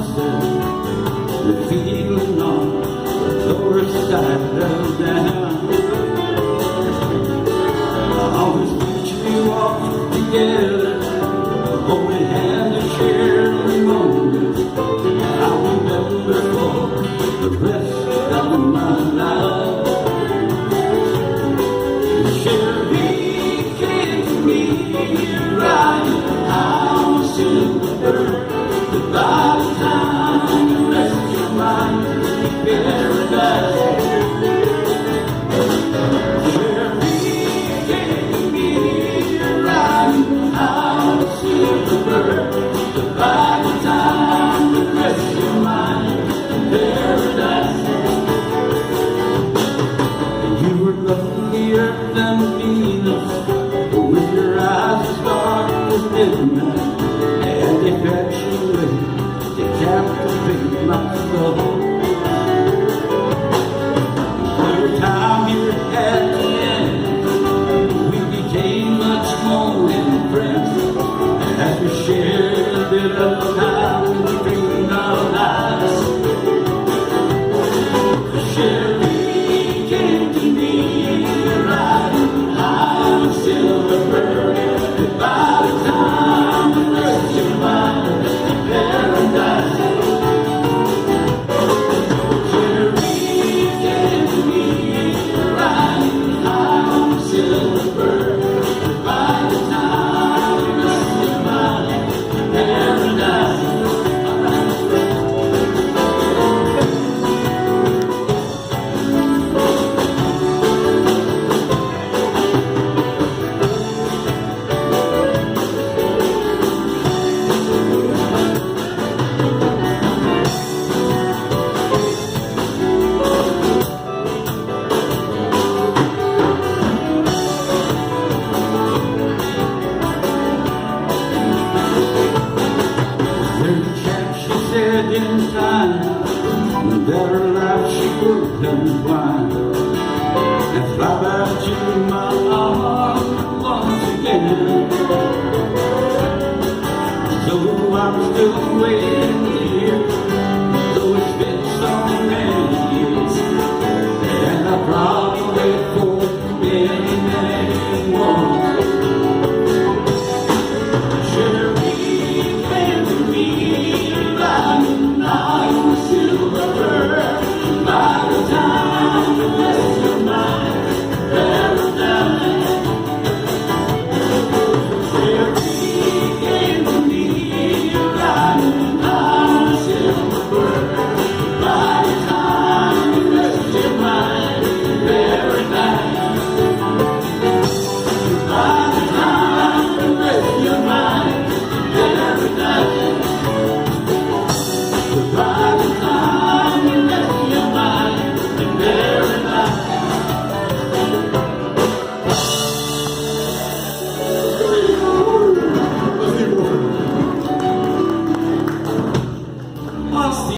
myself, the feeling on the lower side of down. I always picture we walked together, oh, we had to share the moment. I remember for the rest of my life. Sherry came to me riding on a silver bird. By the time you rest your mind in paradise, Sherry came to me riding on a silver bird. By the time you rest your mind in paradise, you were lovelier than Venus, with your eyes as dark as midnight, and they fetch you away to captivate my soul. Every time you were at the end, we became much more than friends, as we shared a bit of time between our lives. Sherry came to me riding high on a silver bird. By the time you rest your mind in paradise, Sherry came to me riding high on a silver bird. By the time you rest your mind in paradise. In time, that her life she would have blind and fly back to my arms once again. So I'm still waiting here, though it's been so many years, and I probably wait for many, many more. Sherry came to me riding on a silver bird. By the time you rest your mind in paradise, Sherry came to me riding on a silver bird. By the time you rest your mind in paradise, by the time you rest your mind in paradise. By the time you rest your mind in paradise.